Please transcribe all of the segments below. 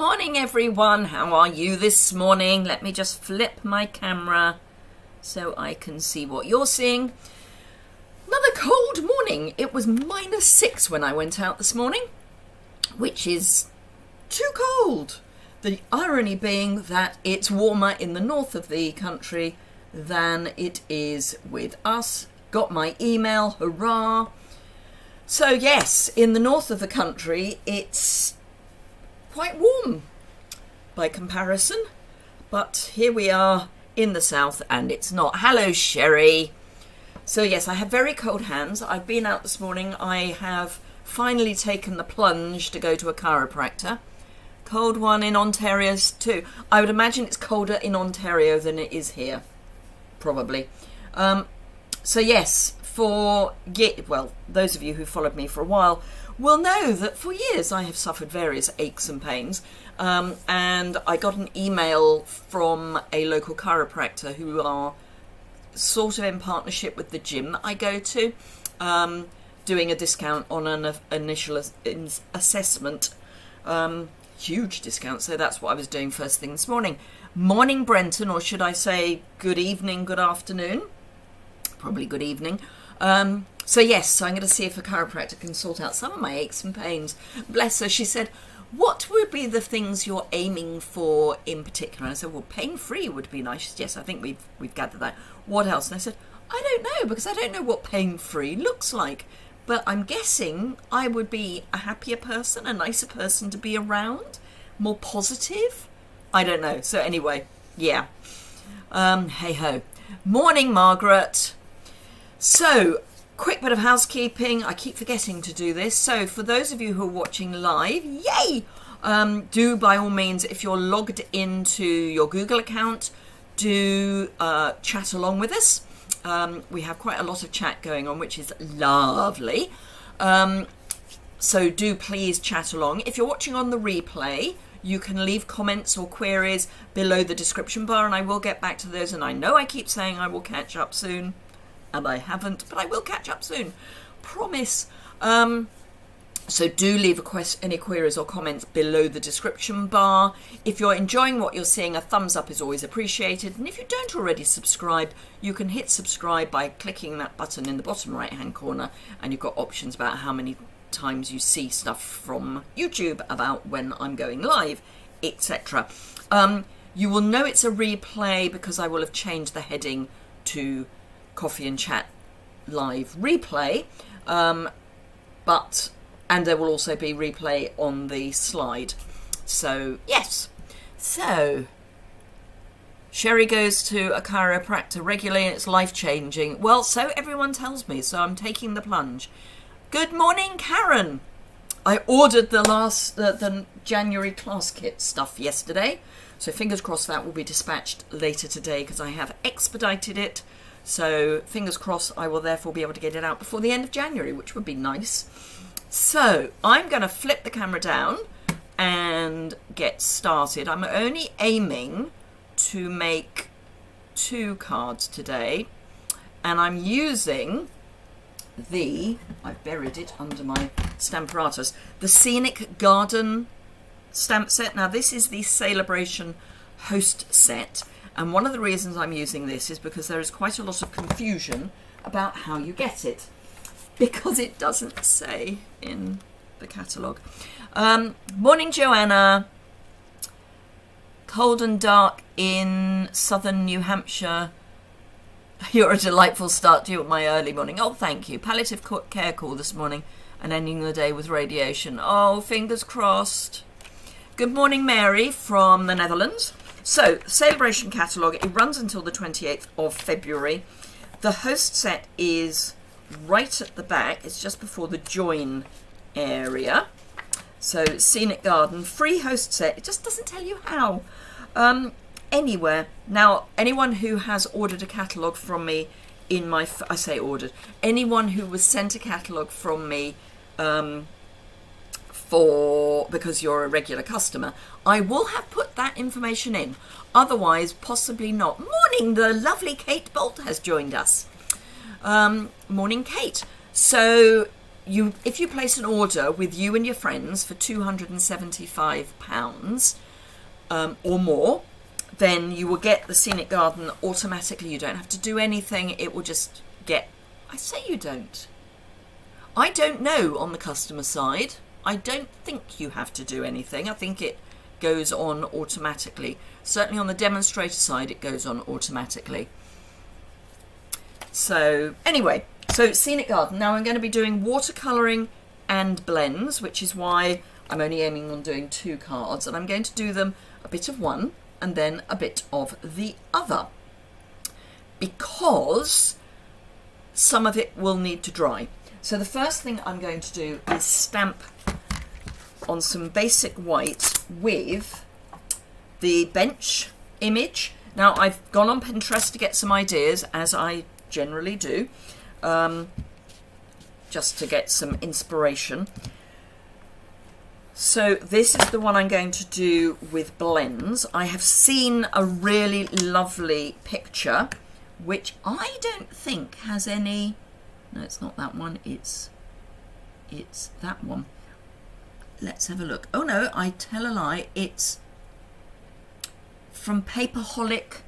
Morning everyone, how are you this morning? Let me just flip my camera so I can see what you're seeing. Another cold morning. It was -6 when I went out this morning, which is too cold. The irony being that it's warmer in the north of the country than it is with us. Got my email, hurrah. So yes, in the north of the country, it's quite warm by comparison, but here we are in the south and it's not. Hello Sherry. So yes, I have very cold hands. I've been out this morning. I have finally taken the plunge to go to a chiropractor. Cold one in Ontario too. I would imagine it's colder in Ontario than it is here, probably. So yes, those of you who followed me for a while will know that for years I have suffered various aches and pains, and I got an email from a local chiropractor who are sort of in partnership with the gym that I go to, doing a discount on an initial assessment, huge discount, so that's what I was doing first thing this morning. Morning Brenton, or should I say good evening, good afternoon, probably good evening. So yes, I'm going to see if a chiropractor can sort out some of my aches and pains. Bless her, she said, what would be the things you're aiming for in particular? And I said, well, pain-free would be nice. She said, yes, I think we've gathered that. What else? And I said, I don't know, because I don't know what pain-free looks like. But I'm guessing I would be a happier person, a nicer person to be around, more positive. I don't know. So anyway, yeah. Hey-ho. Morning, Margaret. So, quick bit of housekeeping. I keep forgetting to do this. So, for those of you who are watching live, yay! Do, by all means, if you're logged into your Google account, do chat along with us. We have quite a lot of chat going on, which is lovely. So, do please chat along. If you're watching on the replay, you can leave comments or queries below the description bar, and I will get back to those. And I know I keep saying I will catch up soon. And I haven't, but I will catch up soon. Promise. So do leave any queries or comments below the description bar. If you're enjoying what you're seeing, a thumbs up is always appreciated. And if you don't already subscribe, you can hit subscribe by clicking that button in the bottom right-hand corner. And you've got options about how many times you see stuff from YouTube about when I'm going live, etc. You will know it's a replay because I will have changed the heading to Coffee and Chat live replay, and there will also be replay on the slide. So yes, so Sherry goes to a chiropractor regularly and it's life-changing. Well, so everyone tells me, so I'm taking the plunge. Good morning, Karen. I ordered the January class kit stuff yesterday, so fingers crossed that will be dispatched later today because I have expedited it. So, fingers crossed, I will therefore be able to get it out before the end of January, which would be nice. So, I'm going to flip the camera down and get started. I'm only aiming to make 2 cards today. And I'm using I've buried it under my Stamparatus, the Scenic Garden stamp set. Now, this is the Sale-a-Bration host set. And one of the reasons I'm using this is because there is quite a lot of confusion about how you get it, because it doesn't say in the catalogue. Morning, Joanna. Cold and dark in southern New Hampshire. You're a delightful start to my early morning. Oh, thank you. Palliative care call this morning and ending the day with radiation. Oh, fingers crossed. Good morning, Mary from the Netherlands. So, Sale-a-Bration catalogue, it runs until the 28th of February. The host set is right at the back. It's just before the join area. So, Scenic Garden, free host set. It just doesn't tell you how. Anywhere. Now, anyone who has ordered a catalogue from me in my... I say ordered. Anyone who was sent a catalogue from me because you're a regular customer, I will have put that information in. Otherwise, possibly not. Morning, the lovely Kate Bolt has joined us. Morning, Kate. So if you place an order with you and your friends for £275 or more, then you will get the Scenic Garden automatically. You don't have to do anything. It will just get... I say you don't. I don't know on the customer side. I don't think you have to do anything. I think it goes on automatically. Certainly on the demonstrator side, it goes on automatically. So anyway, so Scenic Garden. Now I'm going to be doing watercolouring and blends, which is why I'm only aiming on doing 2 cards. And I'm going to do them a bit of one and then a bit of the other, because some of it will need to dry. So the first thing I'm going to do is stamp on some basic white with the bench image. Now I've gone on Pinterest to get some ideas, as I generally do, just to get some inspiration. So this is the one I'm going to do with blends. I have seen a really lovely picture, which I don't think has any... No, it's not that one. It's that one. Let's have a look. Oh no, I tell a lie. It's from Paperholic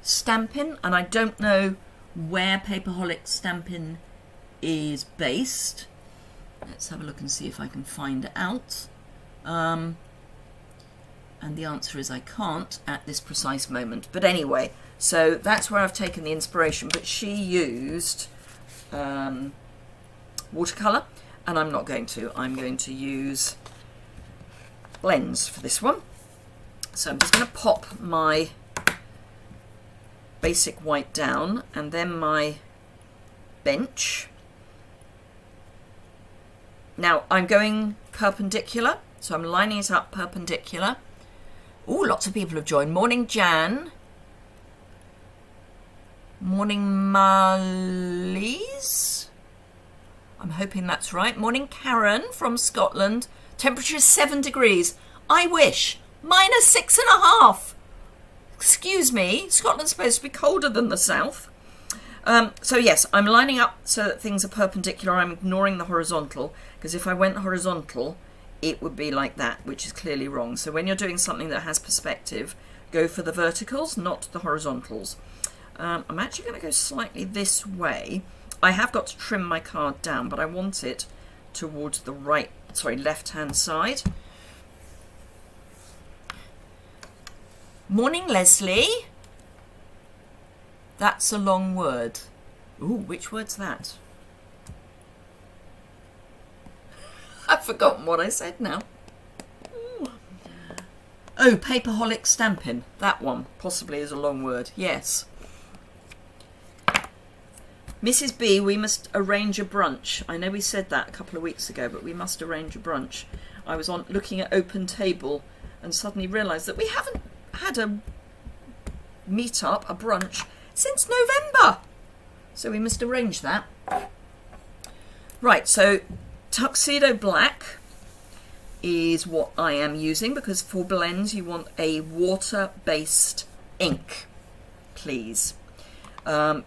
Stampin', and I don't know where Paperholic Stampin' is based. Let's have a look and see if I can find out. And the answer is I can't at this precise moment. But anyway, so that's where I've taken the inspiration. But she used watercolour, and I'm not going to. I'm going to use blends for this one. So I'm just going to pop my basic white down, and then my bench. Now I'm going perpendicular, so I'm lining it up perpendicular. Oh, lots of people have joined. Morning, Jan. Morning, Marlies. I'm hoping that's right. Morning, Karen from Scotland. Temperature is 7 degrees. I wish. -6.5. Excuse me. Scotland's supposed to be colder than the south. So yes, I'm lining up so that things are perpendicular. I'm ignoring the horizontal, because if I went horizontal, it would be like that, which is clearly wrong. So when you're doing something that has perspective, go for the verticals, not the horizontals. I'm actually going to go slightly this way. I have got to trim my card down, but I want it towards the left-hand side. Morning, Leslie. That's a long word. Ooh, which word's that? I've forgotten what I said now. Ooh. Oh, Paperholic Stampin'. That one possibly is a long word. Yes. Mrs. B, we must arrange a brunch. I know we said that a couple of weeks ago, but we must arrange a brunch. I was looking at Open Table and suddenly realised that we haven't had a meet-up, a brunch, since November. So we must arrange that. Right, so Tuxedo Black is what I am using, because for blends you want a water-based ink, please.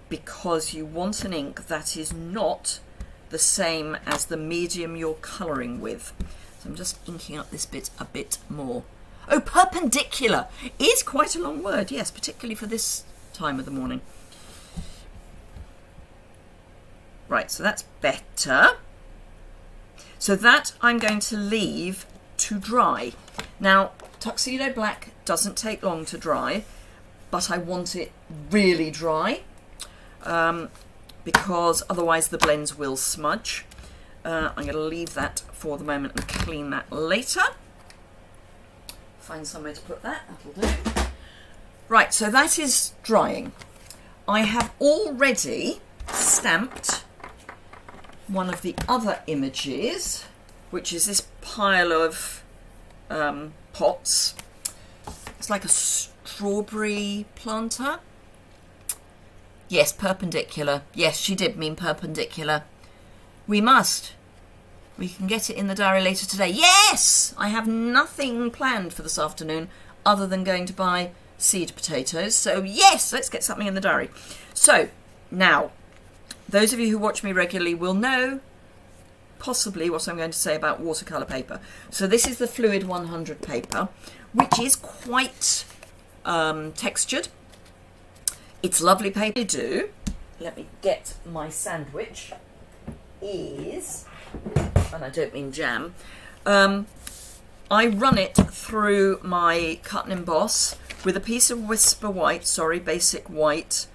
Because you want an ink that is not the same as the medium you're colouring with. So I'm just inking up this bit a bit more. Oh, perpendicular is quite a long word, yes, particularly for this time of the morning. Right, so that's better. So that I'm going to leave to dry. Now, Tuxedo Black doesn't take long to dry, but I want it really dry, because otherwise the blends will smudge. I'm going to leave that for the moment and clean that later. Find somewhere to put that, that'll do. Right, so that is drying. I have already stamped one of the other images, which is this pile of pots. It's like a strawberry planter. Yes, perpendicular. Yes, she did mean perpendicular. We must. We can get it in the diary later today. Yes! I have nothing planned for this afternoon other than going to buy seed potatoes. So yes, let's get something in the diary. So now, those of you who watch me regularly will know possibly what I'm going to say about watercolour paper. So this is the Fluid 100 paper, which is quite textured. It's lovely paper. Let me get my sandwich, is, and I don't mean jam, I run it through my cut and emboss with a piece of Whisper White, basic white,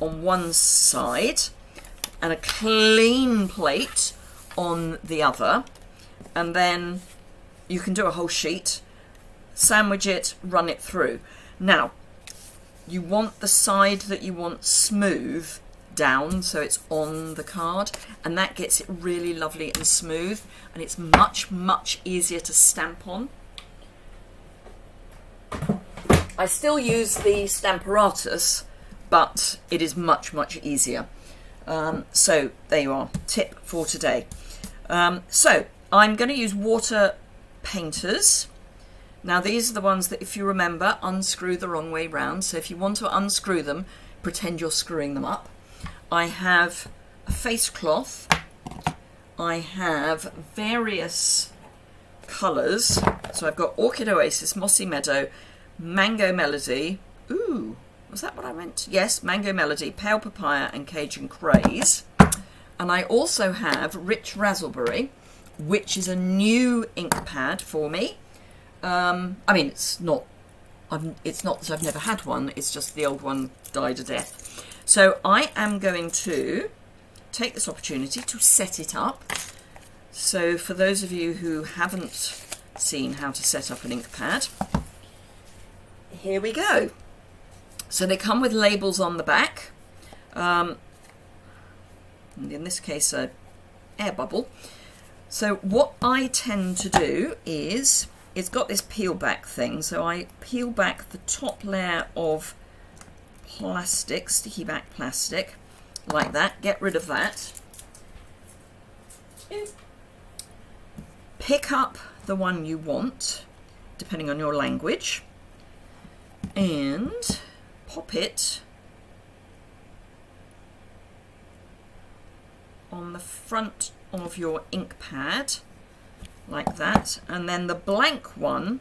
on one side and a clean plate on the other, and then you can do a whole sheet, sandwich it, run it through. Now, you want the side that you want smooth down, so it's on the card, and that gets it really lovely and smooth, and it's much easier to stamp on. I still use the Stamparatus, but it is much easier. So there you are, tip for today. So I'm going to use water painters. Now these are the ones that, if you remember, unscrew the wrong way round. So if you want to unscrew them, pretend you're screwing them up. I have a face cloth. I have various colours. So I've got Orchid Oasis, Mossy Meadow, Mango Melody. Ooh, was that what I meant? Yes, Mango Melody, Pale Papaya and Cajun Craze. And I also have Rich Razzleberry, which is a new ink pad for me. I mean, it's not that I've never had one, it's just the old one died a death. So I am going to take this opportunity to set it up. So for those of you who haven't seen how to set up an ink pad, here we go. So they come with labels on the back, and in this case a air bubble. So what I tend to do is, it's got this peel back thing, so I peel back the top layer of plastic, sticky back plastic, like that, get rid of that. Pick up the one you want, depending on your language, and pop it on the front of your ink pad, like that, and then the blank one,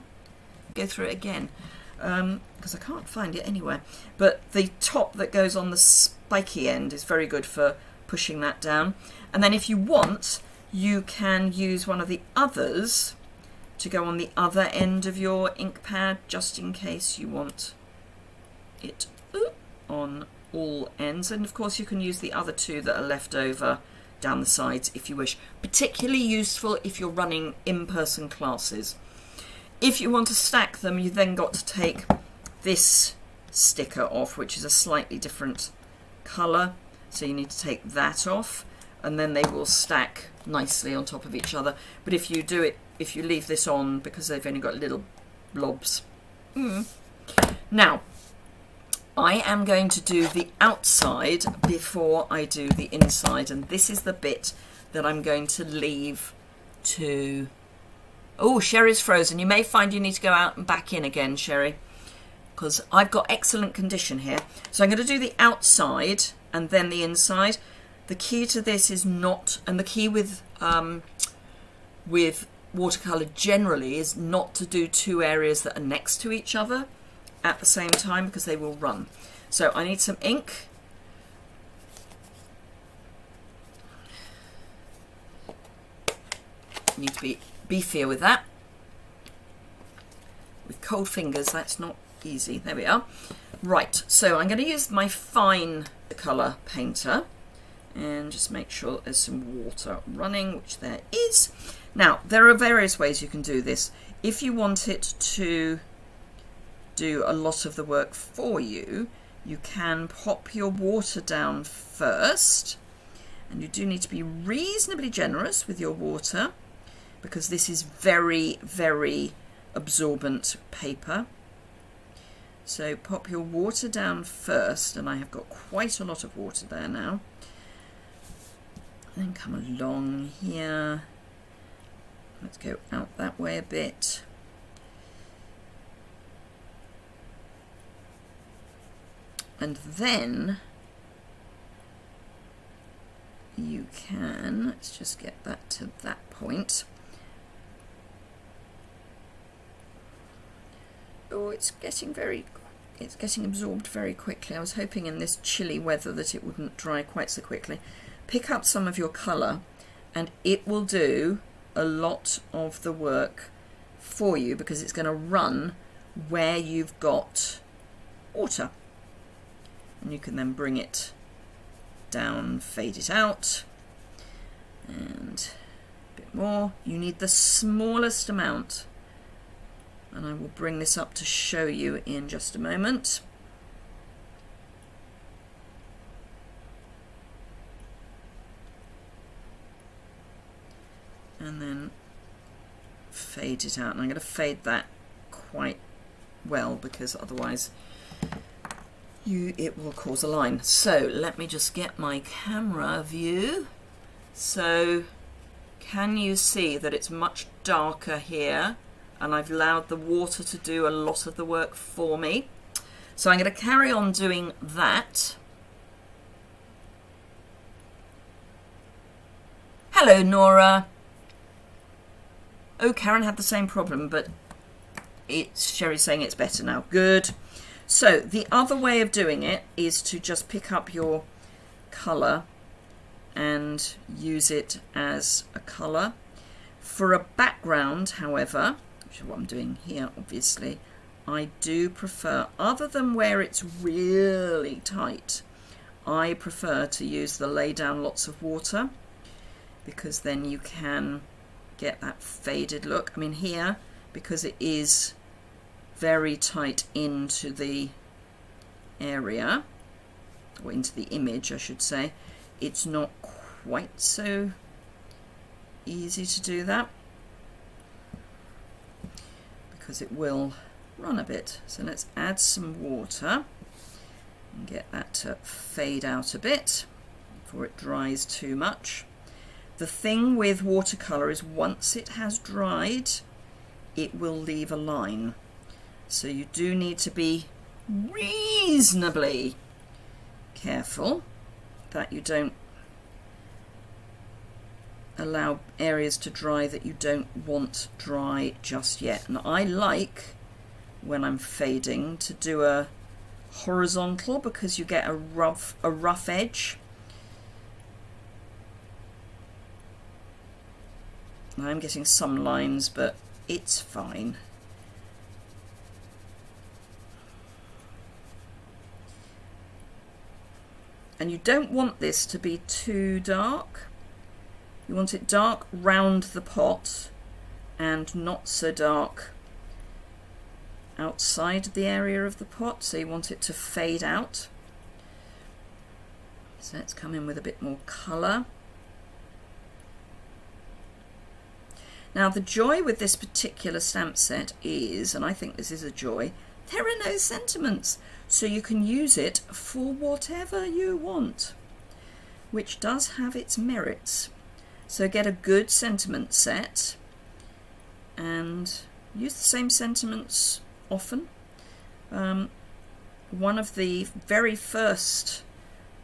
go through it again, because I can't find it anywhere, but the top that goes on the spiky end is very good for pushing that down. And then if you want, you can use one of the others to go on the other end of your ink pad, just in case you want it on all ends. And of course you can use the other two that are left over down the sides if you wish. Particularly useful if you're running in-person classes. If you want to stack them, you then got to take this sticker off, which is a slightly different colour, so you need to take that off, and then they will stack nicely on top of each other. But if you do it, if you leave this on, because they've only got little blobs. Now I am going to do the outside before I do the inside, and this is the bit that I'm going to leave to... Oh, Sherry's frozen. You may find you need to go out and back in again, Sherry, because I've got excellent condition here. So I'm going to do the outside and then the inside. The key to this is not, and the key with watercolour generally is not to do two areas that are next to each other at the same time, because they will run. So I need some ink. You need to be beefier with that. With cold fingers, that's not easy. There we are. Right, so I'm going to use my fine colour painter and just make sure that there's some water running, which there is. Now, there are various ways you can do this. If you want it to do a lot of the work for you, you can pop your water down first, and you do need to be reasonably generous with your water, because this is very absorbent paper. So pop your water down first, and I have got quite a lot of water there now. And then come along here. Let's go out that way a bit. And then you can, let's just get that to that point. Oh, it's getting absorbed very quickly. I was hoping in this chilly weather that it wouldn't dry quite so quickly. Pick up some of your colour and it will do a lot of the work for you because it's going to run where you've got water. And you can then bring it down, fade it out, and a bit more. You need the smallest amount, and I will bring this up to show you in just a moment. And then fade it out, and I'm going to fade that quite well because otherwise it will cause a line. So let me just get my camera view. So can you see that it's much darker here, and I've allowed the water to do a lot of the work for me. So I'm going to carry on doing that. Hello, Nora. Oh, Karen had the same problem, but Sherry's saying it's better now. Good. So the other way of doing it is to just pick up your colour and use it as a colour. For a background, however, which is what I'm doing here, obviously, I do prefer, other than where it's really tight, I prefer to use the lay down lots of water because then you can get that faded look. I mean here, because it is very tight into the area, or into the image I should say, it's not quite so easy to do that because it will run a bit. So let's add some water and get that to fade out a bit before it dries too much. The thing with watercolour is once it has dried, it will leave a line. So you do need to be reasonably careful that you don't allow areas to dry that you don't want dry just yet. And I like, when I'm fading, to do a horizontal because you get a rough edge. I'm getting some lines, but it's fine. And you don't want this to be too dark. You want it dark round the pot and not so dark outside the area of the pot, so you want it to fade out. So let's come in with a bit more colour. Now the joy with this particular stamp set is, and I think this is a joy, there are no sentiments, so you can use it for whatever you want, which does have its merits. So get a good sentiment set and use the same sentiments often. One of the very first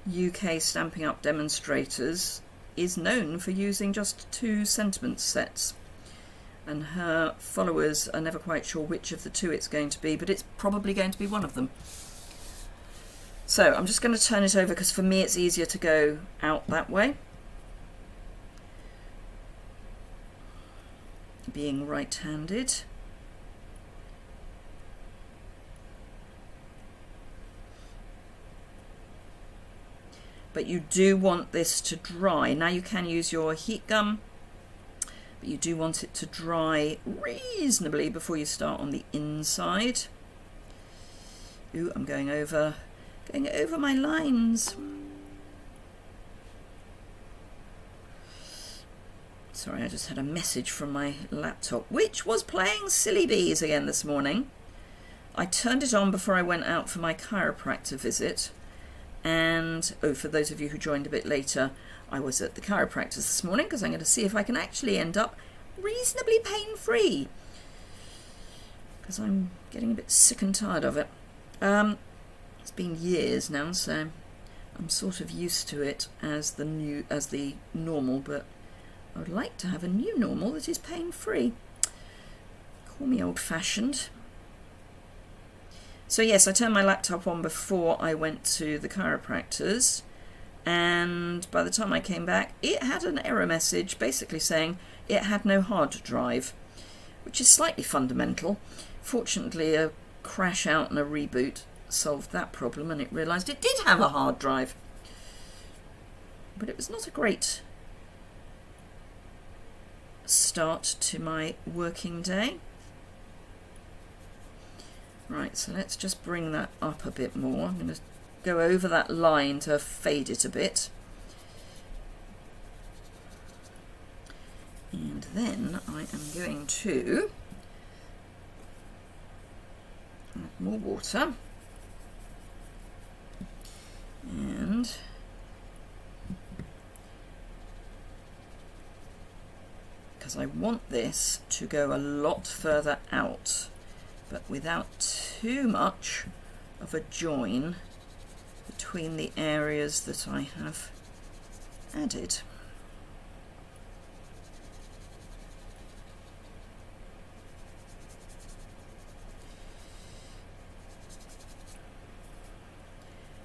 UK Stampin' Up! Demonstrators is known for using just 2 sentiment sets. And her followers are never quite sure which of the 2 it's going to be, but it's probably going to be one of them. So I'm just going to turn it over because for me it's easier to go out that way, being right-handed. But you do want this to dry. Now you can use your heat gun, but you do want it to dry reasonably before you start on the inside. Ooh, I'm going over my lines. Sorry, I just had a message from my laptop, which was playing Silly Bees again this morning. I turned it on before I went out for my chiropractor visit. And, oh, for those of you who joined a bit later, I was at the chiropractor's this morning because I'm going to see if I can actually end up reasonably pain-free, because I'm getting a bit sick and tired of it. It's been years now, so I'm sort of used to it as the normal, but I would like to have a new normal that is pain-free. Call me old-fashioned. So yes, I turned my laptop on before I went to the chiropractor's, and by the time I came back, it had an error message basically saying it had no hard drive, which is slightly fundamental. Fortunately, a crash out and a reboot solved that problem, and it realised it did have a hard drive. But it was not a great start to my working day. Right, so let's just bring that up a bit more. I'm going to go over that line to fade it a bit. And then I am going to add more water. And because I want this to go a lot further out, but without too much of a join between the areas that I have added.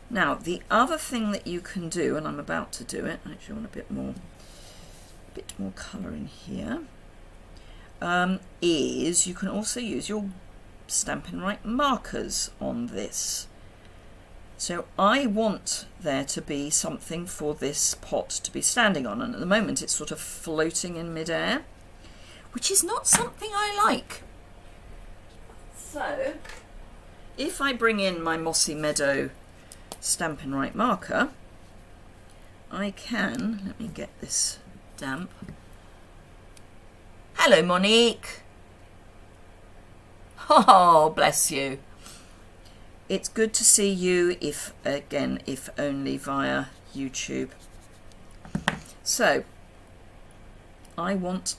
Now, the other thing that you can do, and I'm about to do it, I actually want a bit more colour in here, is you can also use your Stampin' Right markers on this. So I want there to be something for this pot to be standing on, and at the moment it's sort of floating in midair, which is not something I like. So if I bring in my Mossy Meadow Stampin' Right marker, I can, let me get this damp. Hello, Monique. Oh, bless you. It's good to see you, if only via YouTube. So I want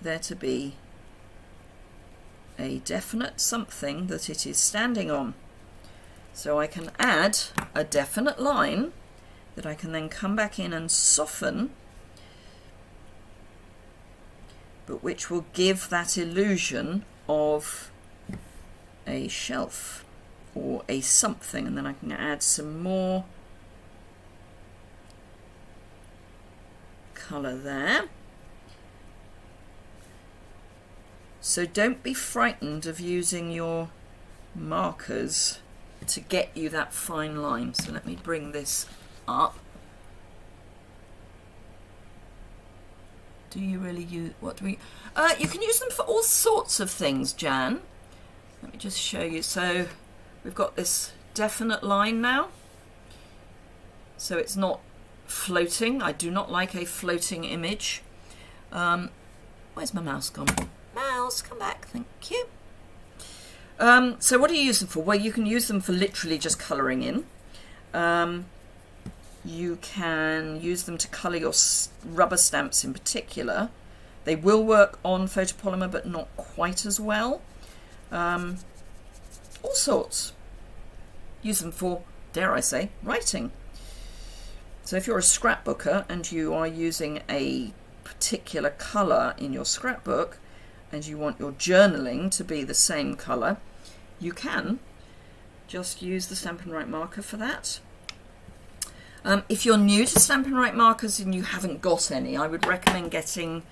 there to be a definite something that it is standing on. So I can add a definite line that I can then come back in and soften, but which will give that illusion of a shelf or a something, and then I can add some more colour there. So don't be frightened of using your markers to get you that fine line. So let me bring this up. Do you really use, what do we, you can use them for all sorts of things, Jan. Let me just show you. So we've got this definite line now. So it's not floating. I do not like a floating image. Where's my mouse gone? Mouse, come back, thank you. So what do you use them for? Well, you can use them for literally just colouring in. You can use them to colour your rubber stamps in particular. They will work on photopolymer, but not quite as well. All sorts. Use them for, dare I say, writing. So if you're a scrapbooker and you are using a particular colour in your scrapbook and you want your journaling to be the same colour, you can just use the Stampin' Right marker for that. If you're new to Stampin' Right markers and you haven't got any, I would recommend getting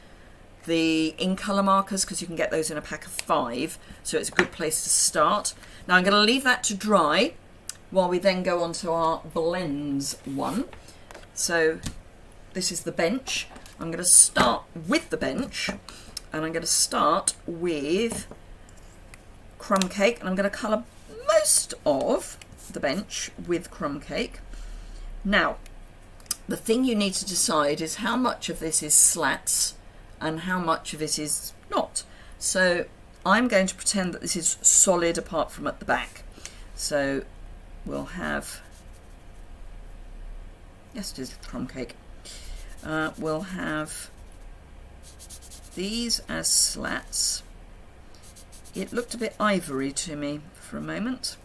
the in colour markers, because you can get those in a pack of 5, so it's a good place to start. Now I'm going to leave that to dry while we then go on to our blends one. So this is the bench. I'm going to start with the bench, and I'm going to start with Crumb Cake, and I'm going to colour most of the bench with Crumb Cake. Now, the thing you need to decide is how much of this is slats and how much of it is not. So I'm going to pretend that this is solid apart from at the back. So we'll have, yes, it is Crumb Cake. We'll have these as slats. It looked a bit ivory to me for a moment.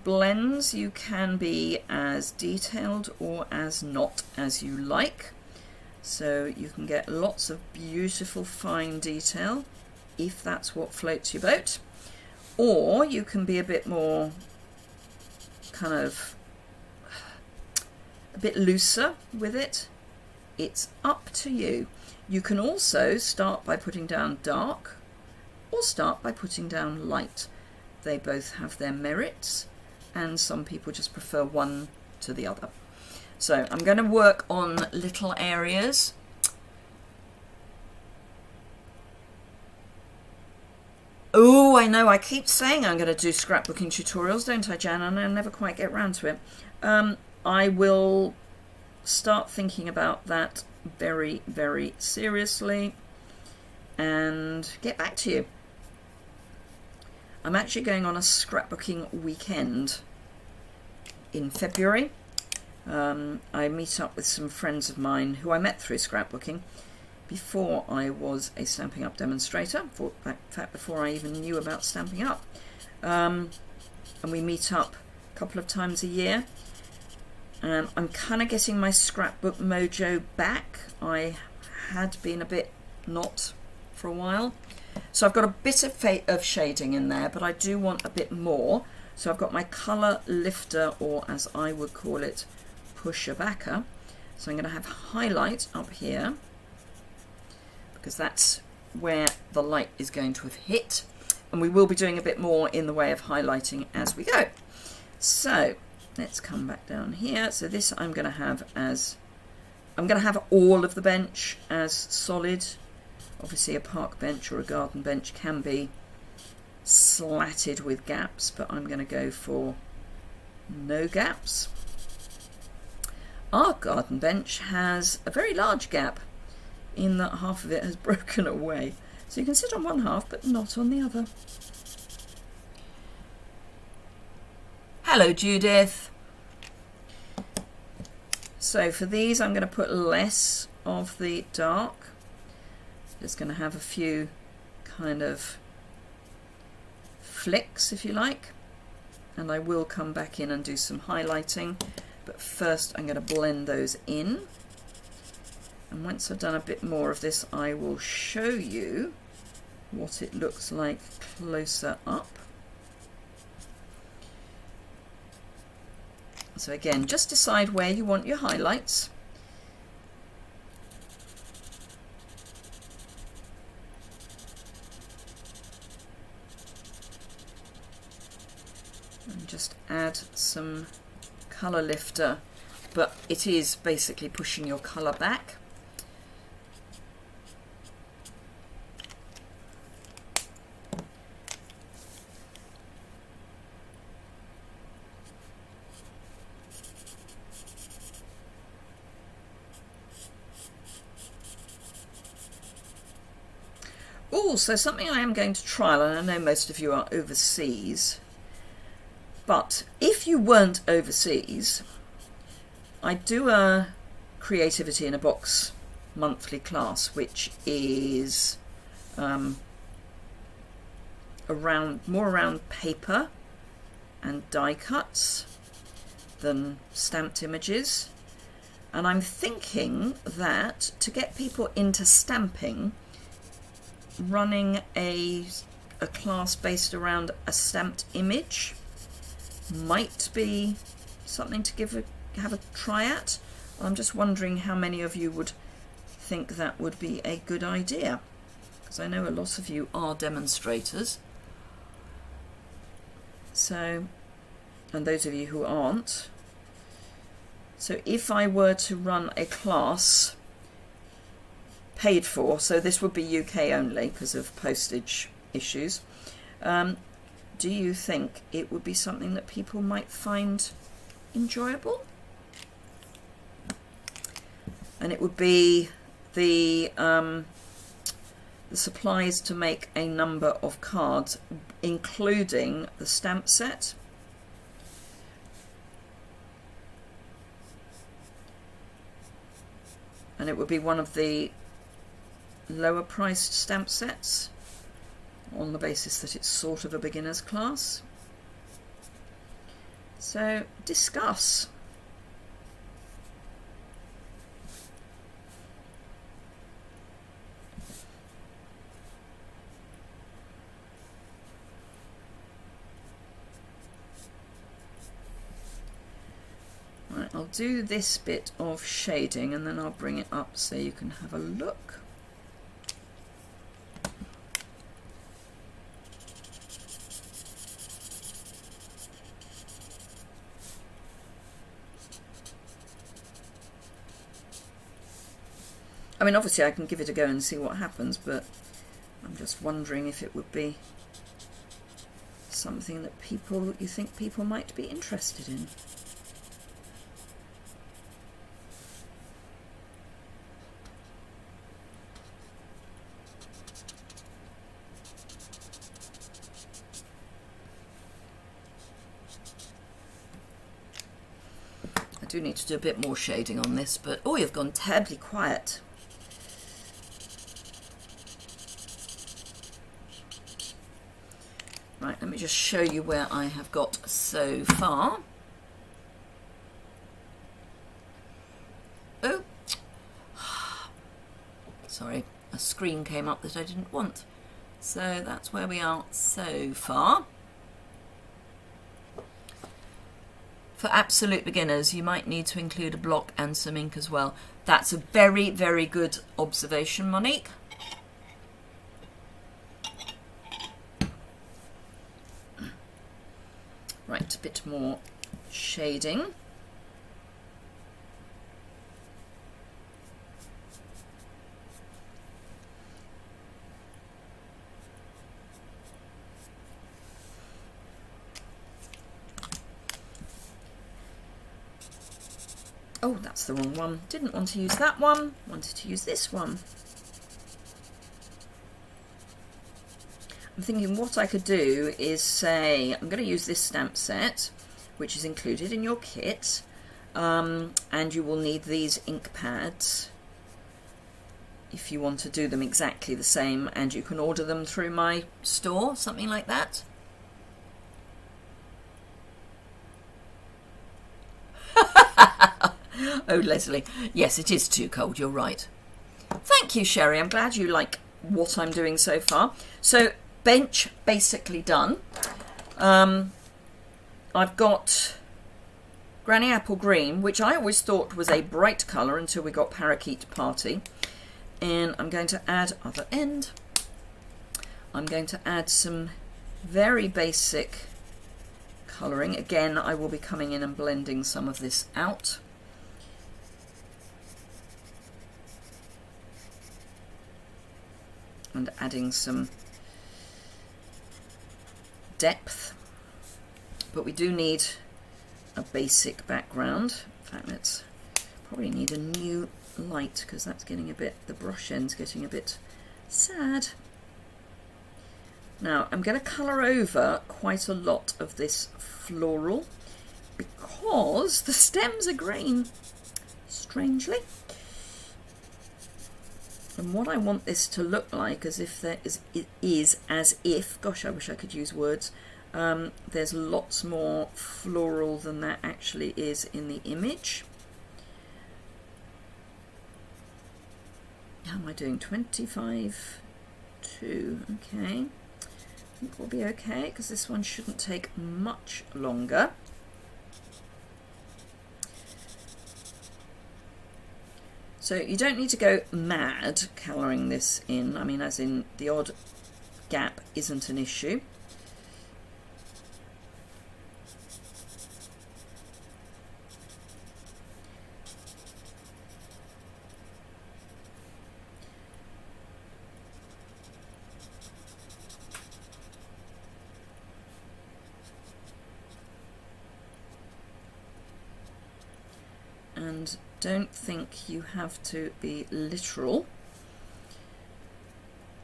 blends, you can be as detailed or as not as you like. So you can get lots of beautiful fine detail if that's what floats your boat. Or you can be a bit more kind of a bit looser with it. It's up to you. You can also start by putting down dark or start by putting down light. They both have their merits, and some people just prefer one to the other. So I'm going to work on little areas. Oh, I know, I keep saying I'm going to do scrapbooking tutorials, don't I, Jan? And I never quite get round to it. I will start thinking about that very, very seriously and get back to you. I'm actually going on a scrapbooking weekend in February. I meet up with some friends of mine who I met through scrapbooking before I was a Stampin' Up! Demonstrator, in fact before I even knew about Stampin' Up! And we meet up a couple of times a year. I'm kind of getting my scrapbook mojo back. I had been a bit not for a while. So I've got a bit of shading in there, but I do want a bit more. So I've got my colour lifter, or as I would call it, pusher backer. So I'm going to have highlight up here, because that's where the light is going to have hit. And we will be doing a bit more in the way of highlighting as we go. So let's come back down here. So this I'm going to have all of the bench as solid. Obviously a park bench or a garden bench can be slatted with gaps, but I'm going to go for no gaps. Our garden bench has a very large gap in that half of it has broken away. So you can sit on one half but not on the other. Hello, Judith. So for these I'm going to put less of the dark. Just going to have a few kind of flicks, if you like, and I will come back in and do some highlighting, but first I'm going to blend those in. And once I've done a bit more of this, I will show you what it looks like closer up. So again, just decide where you want your highlights. And just add some colour lifter, but it is basically pushing your colour back. Also, something I am going to trial, and I know most of you are overseas, but if you weren't overseas, I do a Creativity in a Box monthly class, which is more around paper and die cuts than stamped images. And I'm thinking that to get people into stamping, running a class based around a stamped image might be something to have a try at. I'm just wondering how many of you would think that would be a good idea, because I know a lot of you are demonstrators. So, and those of you who aren't. So if I were to run a class paid for, so this would be UK only because of postage issues, do you think it would be something that people might find enjoyable? And it would be the supplies to make a number of cards, including the stamp set. And it would be one of the lower priced stamp sets on the basis that it's sort of a beginner's class. So discuss. Right, I'll do this bit of shading and then I'll bring it up so you can have a look. I mean, obviously I can give it a go and see what happens, but I'm just wondering if it would be something that you think people might be interested in. I do need to do a bit more shading on this, but oh, you've gone terribly quiet. Right, let me just show you where I have got so far. Oh, sorry, a screen came up that I didn't want. So that's where we are so far. For absolute beginners, you might need to include a block and some ink as well. That's a very, very good observation, Monique. Right, a bit more shading. Oh, that's the wrong one. Didn't want to use that one. Wanted to use this one. I'm thinking what I could do is say, I'm going to use this stamp set, which is included in your kit, and you will need these ink pads if you want to do them exactly the same, and you can order them through my store, something like that. Oh, Leslie, yes, it is too cold, you're right. Thank you, Sherry, I'm glad you like what I'm doing so far. So, bench basically done. I've got Granny Apple Green, which I always thought was a bright colour until we got Parakeet Party. And I'm going to add other end. I'm going to add some very basic colouring. Again, I will be coming in and blending some of this out. And adding some depth. But we do need a basic background. In fact, let's probably need a new light because that's getting a bit, the brush end's getting a bit sad. Now I'm going to colour over quite a lot of this floral because the stems are green, strangely. And what I want this to look like as if there is as if, gosh, I wish I could use words, there's lots more floral than there actually is in the image. How am I doing? 25 2, okay. I think we'll be okay because this one shouldn't take much longer. So you don't need to go mad colouring this in, I mean as in the odd gap isn't an issue. And don't think you have to be literal.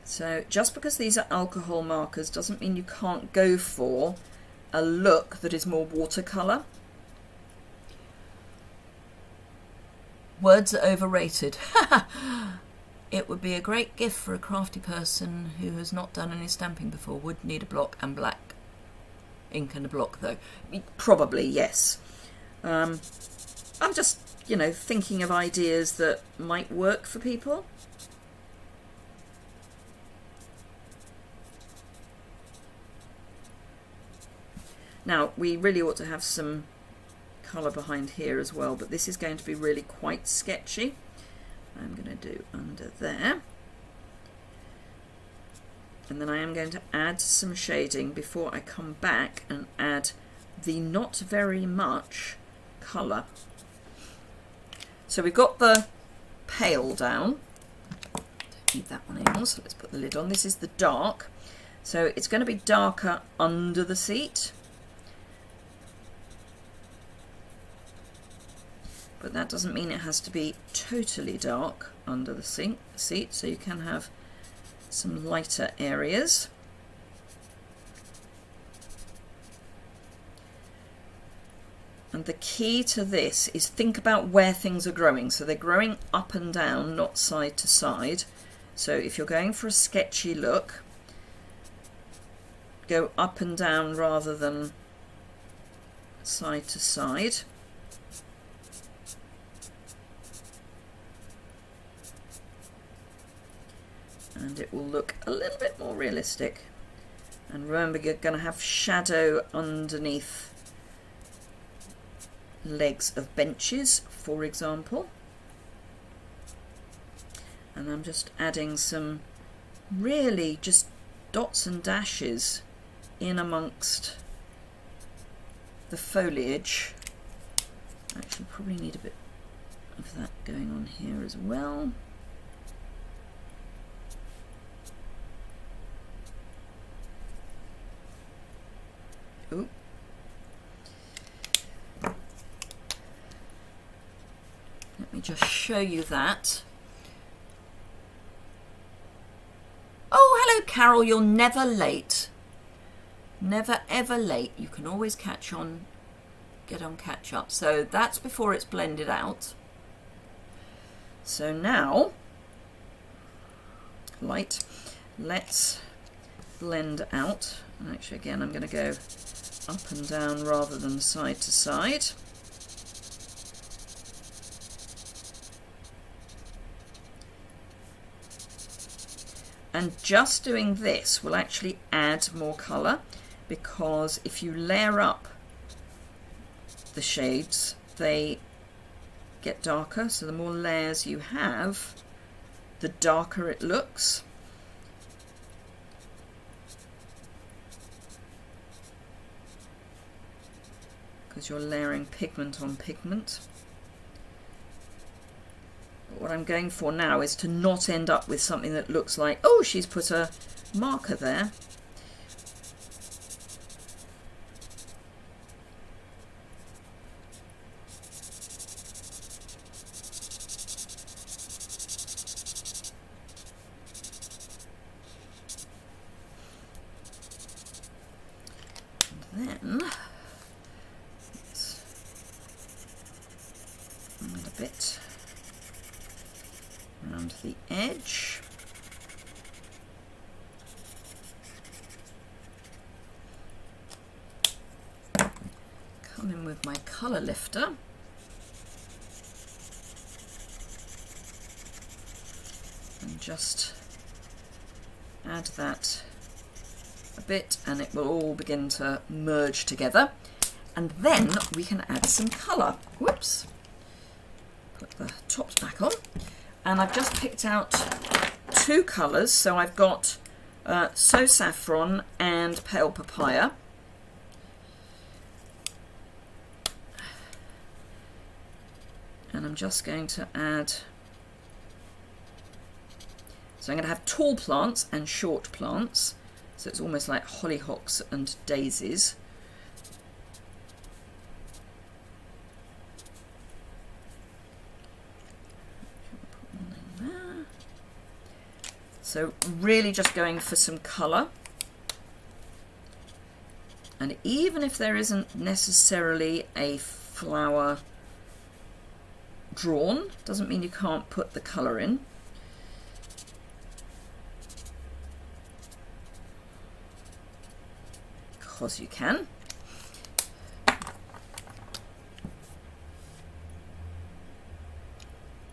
So just because these are alcohol markers doesn't mean you can't go for a look that is more watercolour. Words are overrated. It would be a great gift for a crafty person who has not done any stamping before, would need a block and black. ink and a block though? Probably, yes. I'm just, you know, thinking of ideas that might work for people. Now, we really ought to have some colour behind here as well, but this is going to be really quite sketchy. I'm going to do under there. And then I am going to add some shading before I come back and add the not very much colour. So we've got the pale down. Don't need that one anymore, so let's put the lid on. This is the dark. So it's going to be darker under the seat. But that doesn't mean it has to be totally dark under the seat, so you can have some lighter areas. And the key to this is think about where things are growing. So they're growing up and down, not side to side. So if you're going for a sketchy look, go up and down rather than side to side. And it will look a little bit more realistic. And remember, you're going to have shadow underneath legs of benches, for example. And I'm just adding some really just dots and dashes in amongst the foliage. Actually, probably need a bit of that going on here as well. Ooh. Let me just show you that. Oh, hello Carol, you're never late. Never ever late. You can always get on catch up. So that's before it's blended out. So now, let's blend out. And actually again, I'm going to go up and down rather than side to side. And just doing this will actually add more colour, because if you layer up the shades, they get darker. So the more layers you have, the darker it looks. Because you're layering pigment on pigment. But what I'm going for now is to not end up with something that looks like, oh, she's put a marker there. And then a bit around the edge. Come in with my colour lifter. And just add that a bit, and it will all begin to merge together. And then we can add some colour. Whoops. Put the tops back on. And I've just picked out two colours. So I've got So Saffron and Pale Papaya. And I'm just going to add, so I'm going to have tall plants and short plants. So it's almost like hollyhocks and daisies. So really just going for some colour. And even if there isn't necessarily a flower drawn, doesn't mean you can't put the colour in. Because you can.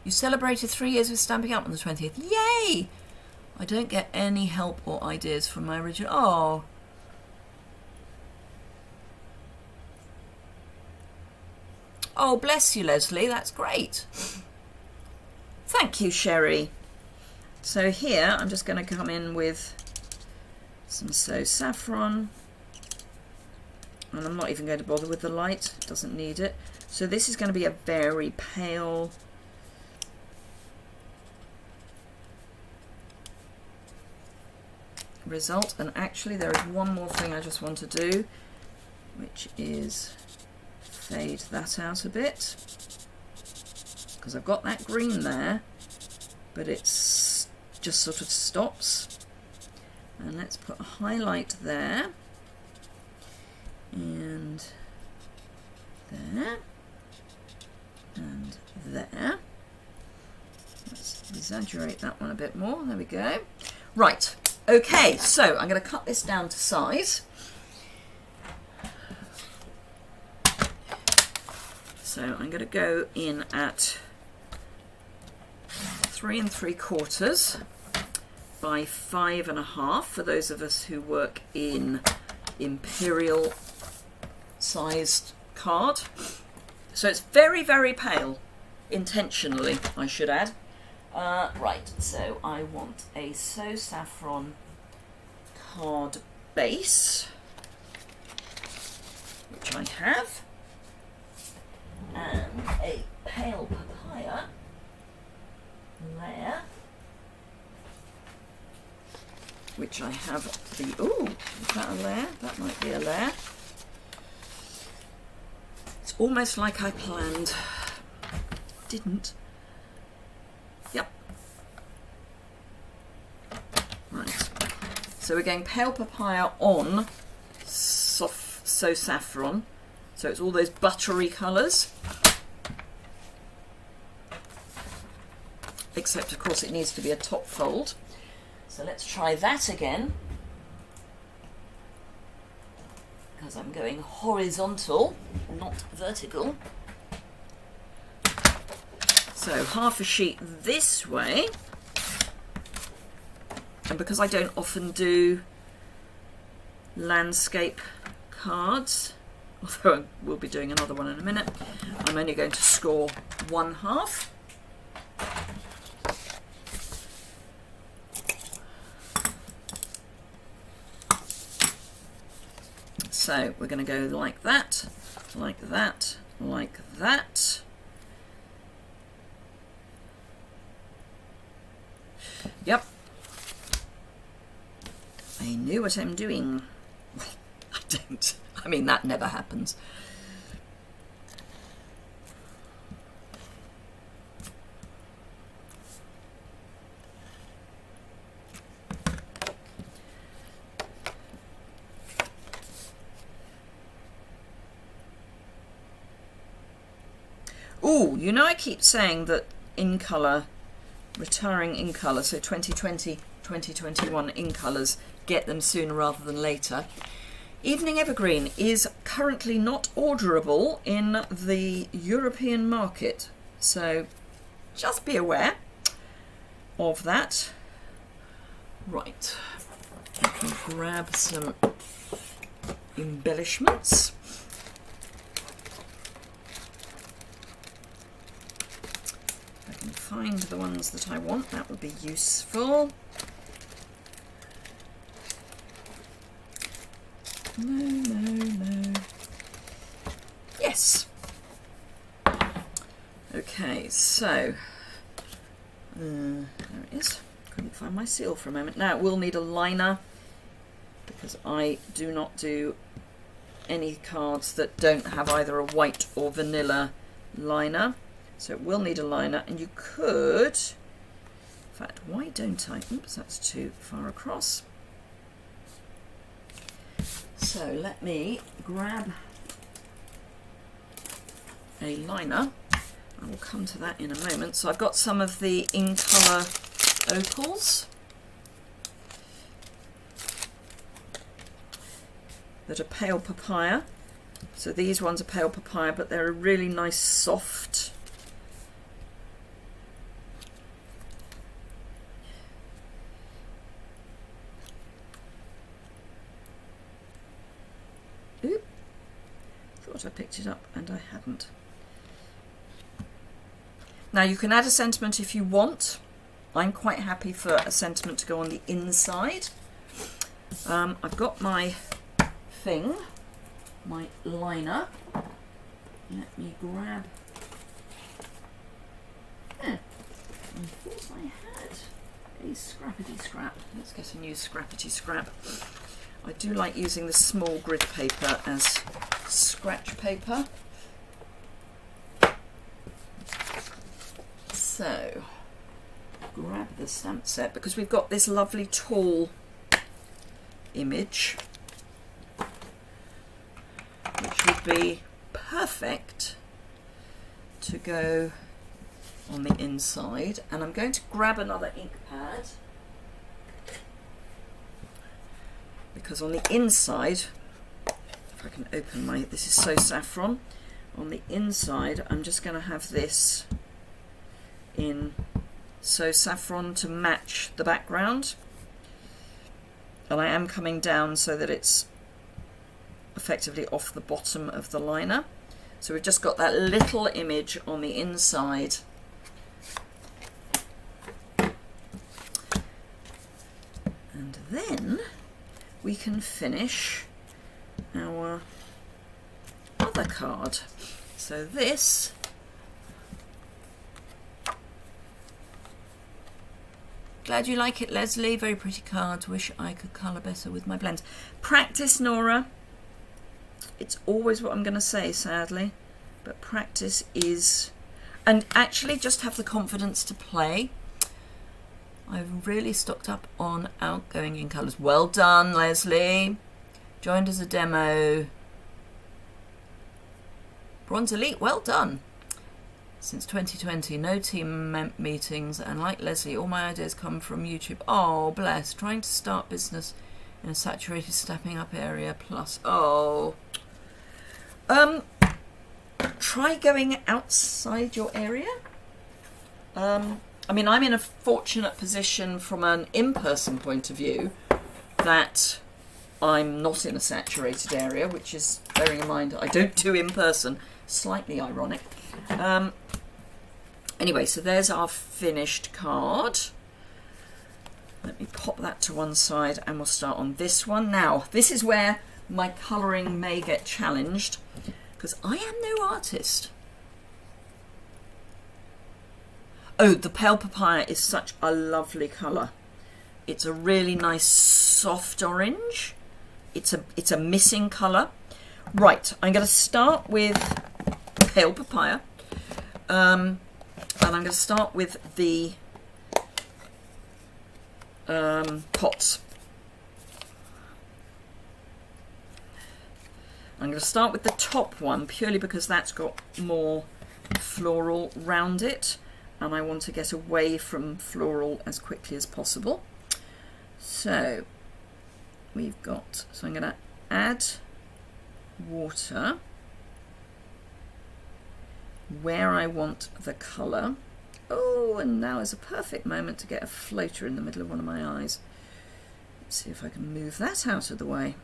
You celebrated 3 years with Stamping Up on the 20th. Yay! I don't get any help or ideas from my original. Oh. Oh, bless you, Leslie. That's great. Thank you, Sherry. So here, I'm just going to come in with some So Saffron. And I'm not even going to bother with the light. It doesn't need it. So this is going to be a very pale result. And actually there is one more thing I just want to do, which is fade that out a bit, because I've got that green there, but it's just sort of stops. And let's put a highlight there, and there, and there. Let's exaggerate that one a bit more. There we go. Right, okay, so I'm going to cut this down to size. So I'm going to go in at 3 3/4 by 5 1/2 for those of us who work in imperial sized card. So it's very, very pale, intentionally, I should add. Right, so I want a So Saffron card base, which I have, and a pale papaya layer, which I have the, oh, is that a layer? That might be a layer. It's almost like I planned. Didn't. Yep. Right. So we're going pale papaya on soft So Saffron. So it's all those buttery colours. Except, of course, it needs to be a top fold. So let's try that again. Because I'm going horizontal, not vertical. So half a sheet this way. And because I don't often do landscape cards, although we'll be doing another one in a minute, I'm only going to score 1/2. So we're going to go like that, like that, like that. Yep. I know what I'm doing. Well, I don't. I mean, that never happens. Oh, you know, I keep saying that in colour, retiring in colour, so 2020, 2021 in colours, get them sooner rather than later. Evening Evergreen is currently not orderable in the European market, so just be aware of that. Right, I can grab some embellishments. If I can find the ones that I want, that would be useful. No. Yes. Okay, so there it is. Couldn't find my seal for a moment. Now we'll need a liner, because I do not do any cards that don't have either a white or vanilla liner. So it will need a liner, and you could, in fact, why don't I? Oops, that's too far across. So let me grab a liner. I will come to that in a moment. So I've got some of the in colour opals that are pale papaya. So these ones are pale papaya, but they're a really nice soft thought I picked it up and I hadn't. Now you can add a sentiment if you want. I'm quite happy for a sentiment to go on the inside. I've got my thing, my liner. Let me grab. I thought I had a scrappity scrap. Let's get a new scrappity scrap. I do like using the small grid paper as scratch paper. So, grab the stamp set because we've got this lovely tall image, which would be perfect to go on the inside. And I'm going to grab another ink pad because on the inside, if I can open my, this is So Saffron, on the inside I'm just going to have this in So Saffron to match the background, and I am coming down so that it's effectively off the bottom of the liner. So we've just got that little image on the inside. And then we can finish our other card. So this glad you like it, Leslie. Very pretty cards. Wish I could colour better with my blends. Practice, Nora. It's always what I'm going to say, sadly. But practice is... And actually just have the confidence to play. I've really stocked up on outgoing in colours. Well done, Leslie. Joined as a demo. Bronze Elite, well done. Since 2020, no team meetings, and like Leslie, all my ideas come from YouTube. Oh, bless. Trying to start business in a saturated stepping up area plus. Oh. Try going outside your area. I mean, I'm in a fortunate position from an in-person point of view that I'm not in a saturated area, which is, bearing in mind, I don't do in-person. Slightly ironic. Anyway, so there's our finished card. Let me pop that to one side and we'll start on this one. Now, this is where my colouring may get challenged because I am no artist. Oh, the pale papaya is such a lovely colour. It's a really nice soft orange. It's a missing colour. Right, I'm going to start with pale papaya. And I'm going to start with the pots. I'm going to start with the top one purely because that's got more floral round it, and I want to get away from floral as quickly as possible. So we've got, so I'm going to add water where I want the colour. Oh, and now is a perfect moment to get a floater in the middle of one of my eyes. Let's see if I can move that out of the way.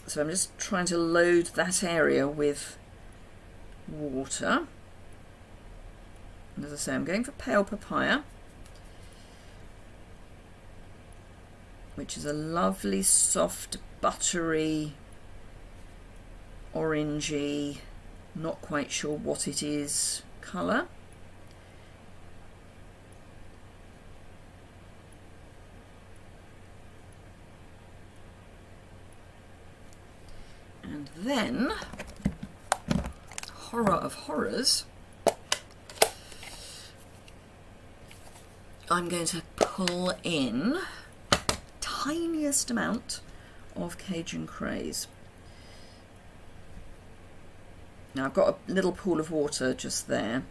So I'm just trying to load that area with water. And as I say, I'm going for pale papaya, which is a lovely, soft, buttery, orangey, not quite sure what it is, colour. And then, horror of horrors, I'm going to pull in tiniest amount of Cajun Craze. Now I've got a little pool of water just there.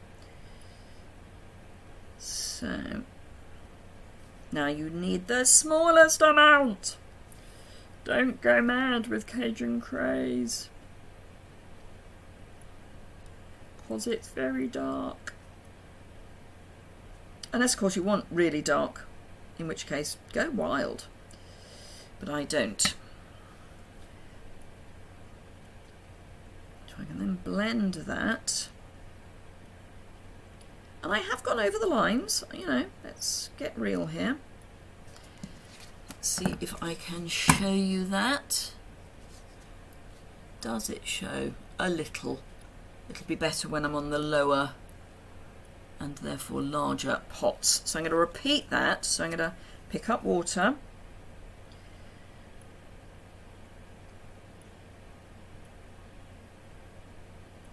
So now you need the smallest amount. Don't go mad with Cajun Craze, because it's very dark. Unless of course you want really dark, in which case go wild. but I don't. So I can then blend that. And I have gone over the lines, you know, let's get real here. Let's see if I can show you that. Does it show? A little. It'll be better when I'm on the lower and therefore larger pots. So I'm going to repeat that. So I'm going to pick up water.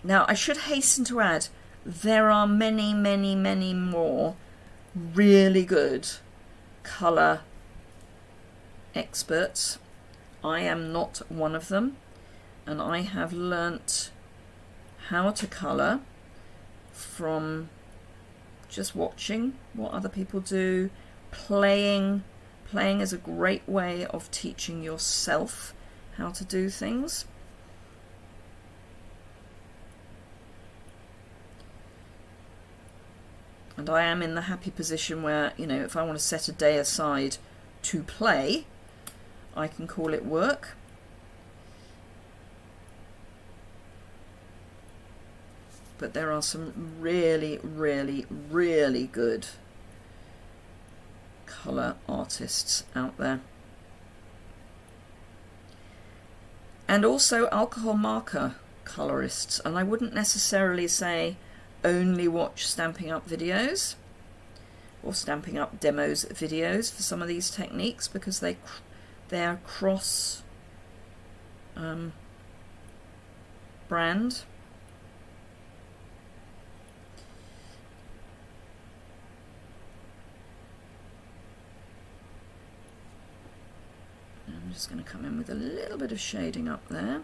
Now I should hasten to add, there are many, many, many more really good colour experts. I am not one of them, and I have learnt how to colour from just watching what other people do. Playing is a great way of teaching yourself how to do things. And I am in the happy position where, you know, if I want to set a day aside to play, I can call it work. But there are some really, really, really good colour artists out there. And also alcohol marker colourists. And I wouldn't necessarily say only watch Stampin' Up videos or Stampin' Up demos videos for some of these techniques, because they're cross brand. I'm just going to come in with a little bit of shading up there.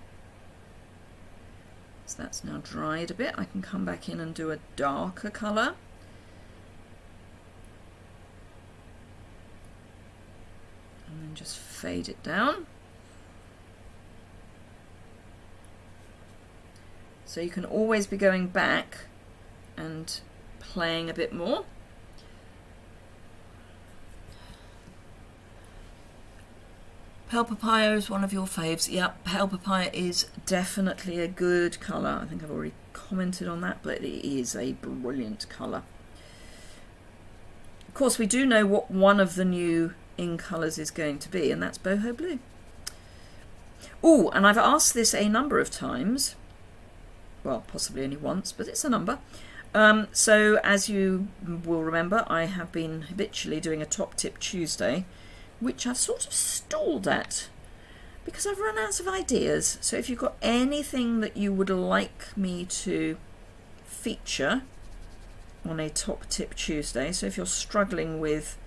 So that's now dried a bit. I can come back in and do a darker colour. And then just fade it down. So you can always be going back and playing a bit more. Pale Papaya is one of your faves. Yep, Pale Papaya is definitely a good colour. I think I've already commented on that, but it is a brilliant colour. Of course, we do know what one of the new in colours is going to be, and that's Boho Blue. Oh, and I've asked this a number of times. Well, possibly only once, but it's a number. So, as you will remember, I have been habitually doing a Top Tip Tuesday, which I've sort of stalled at because I've run out of ideas. So if you've got anything that you would like me to feature on a Top Tip Tuesday, so if you're struggling with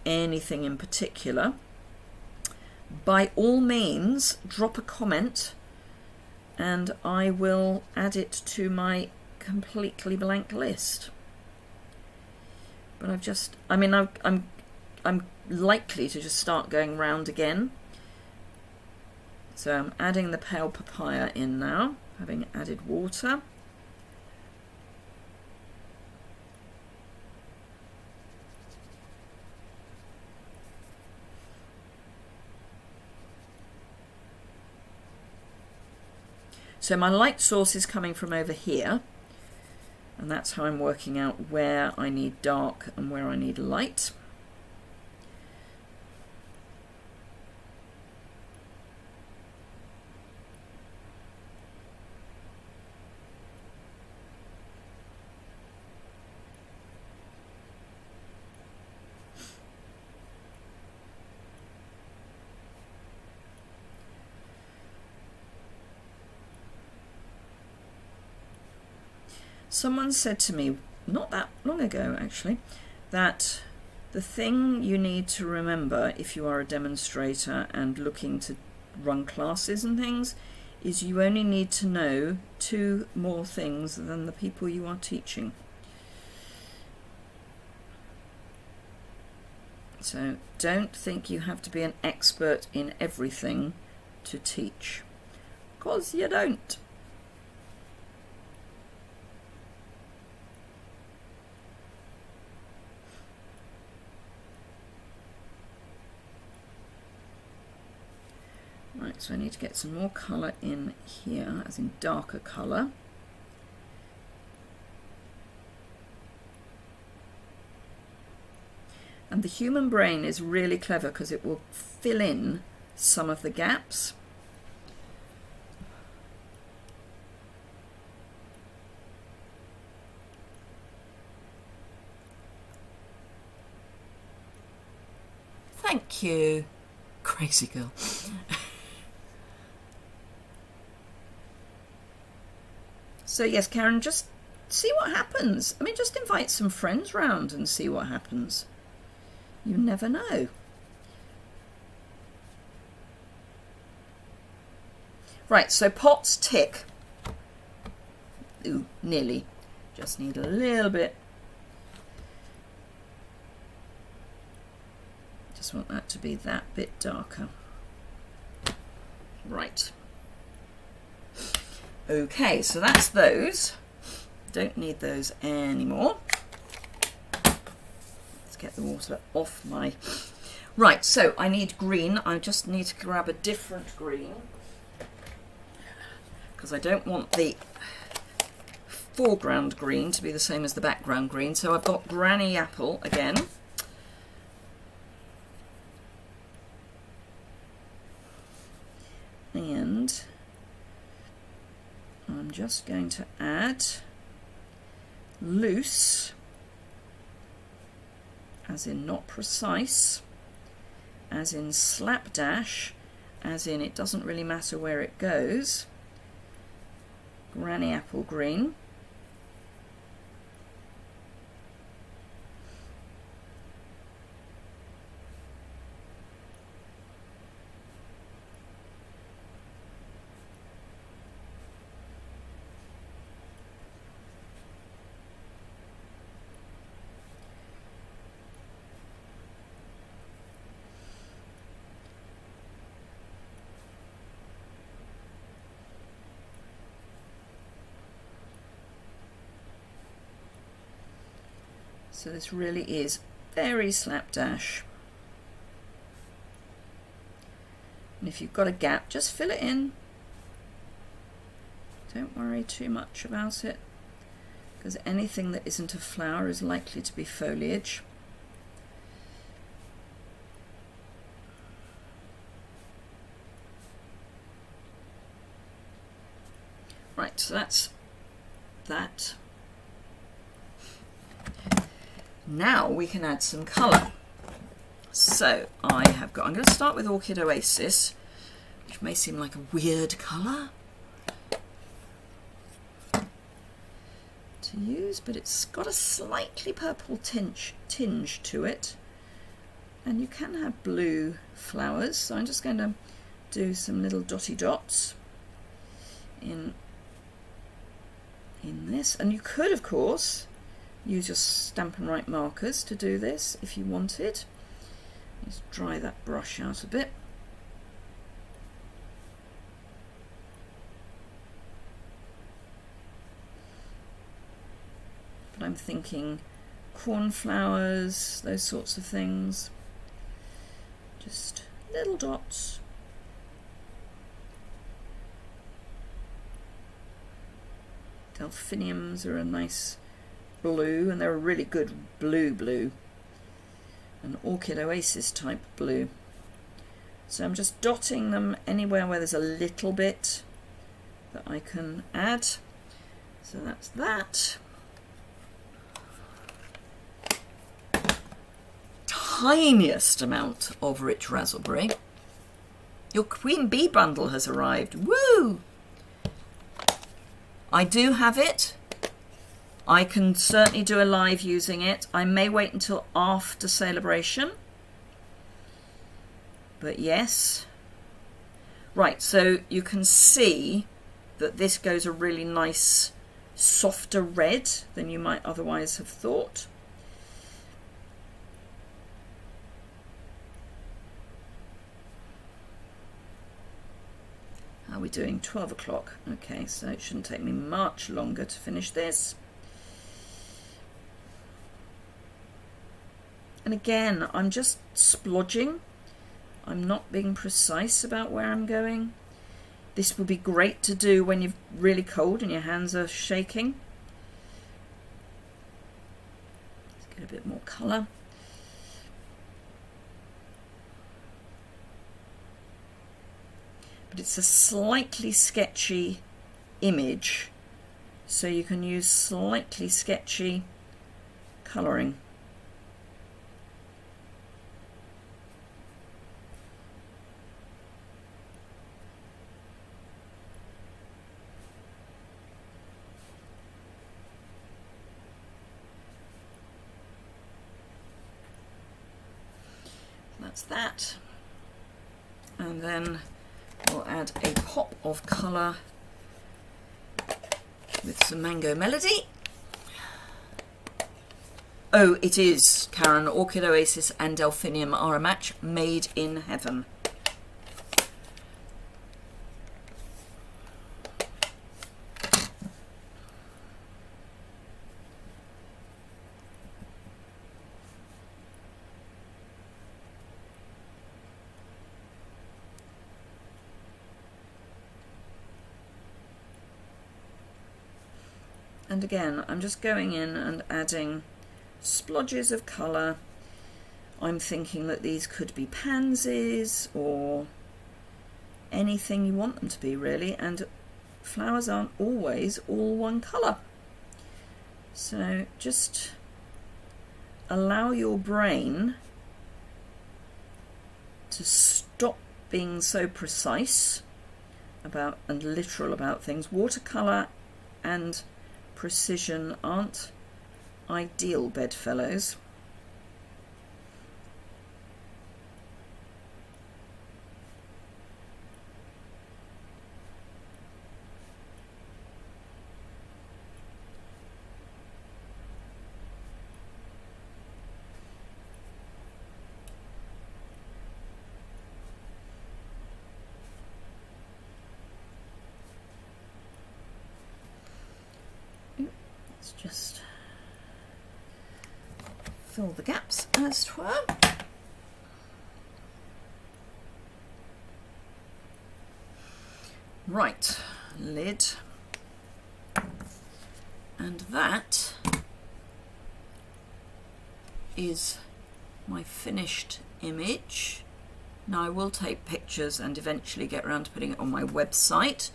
anything in particular, by all means drop a comment and I will add it to my completely blank list. But I'm likely to just start going round again. So I'm adding the Pale Papaya in now, having added water. So my light source is coming from over here, and that's how I'm working out where I need dark and where I need light. Someone said to me, not that long ago actually, that the thing you need to remember if you are a demonstrator and looking to run classes and things is you only need to know 2 more things than the people you are teaching. So don't think you have to be an expert in everything to teach, because you don't. So I need to get some more colour in here, as in darker colour. And the human brain is really clever because it will fill in some of the gaps. Thank you, crazy girl. So yes, Karen, just see what happens. I mean, just invite some friends round and see what happens. You never know. Right, so pots tick. Ooh, nearly. Just need a little bit. Just want that to be that bit darker. Right. Okay, so that's those. Don't need those anymore. Let's get the water off my... Right, so I need green. I just need to grab a different green because I don't want the foreground green to be the same as the background green. So I've got Granny Apple again. And I'm just going to add loose, as in not precise, as in slapdash, as in it doesn't really matter where it goes, Granny Apple green. So this really is very slapdash. And if you've got a gap, just fill it in. Don't worry too much about it, because anything that isn't a flower is likely to be foliage. Right, so that's that. Now we can add some colour. So I'm going to start with Orchid Oasis, which may seem like a weird colour to use, but it's got a slightly purple tinge to it. And you can have blue flowers, so I'm just going to do some little dotty dots in this. And you could, of course, use your Stampin' Write markers to do this if you wanted. Just dry that brush out a bit. But I'm thinking cornflowers, those sorts of things. Just little dots. Delphiniums are a nice blue, and they're a really good blue, an Orchid Oasis type blue. So I'm just dotting them anywhere where there's a little bit that I can add. So that's that. Tiniest amount of rich raspberry. Your Queen Bee bundle has arrived. Woo! I do have it. I can certainly do a live using it. I may wait until after Sale-a-Bration. But yes. Right, so you can see that this goes a really nice, softer red than you might otherwise have thought. How are we doing? 12 o'clock. Okay, so it shouldn't take me much longer to finish this. And again, I'm just splodging. I'm not being precise about where I'm going. This would be great to do when you're really cold and your hands are shaking. Let's get a bit more colour. But it's a slightly sketchy image, so you can use slightly sketchy colouring. That's that. And then we'll add a pop of colour with some Mango Melody. Oh, it is, Karen. Orchid Oasis and Delphinium are a match made in heaven. And again, I'm just going in and adding splodges of colour. I'm thinking that these could be pansies or anything you want them to be, really, and flowers aren't always all one colour. So just allow your brain to stop being so precise about and literal about things. Watercolour and precision aren't ideal bedfellows. Let's just fill the gaps, as 'twere. Right, lid. And that is my finished image. Now I will take pictures and eventually get around to putting it on my website,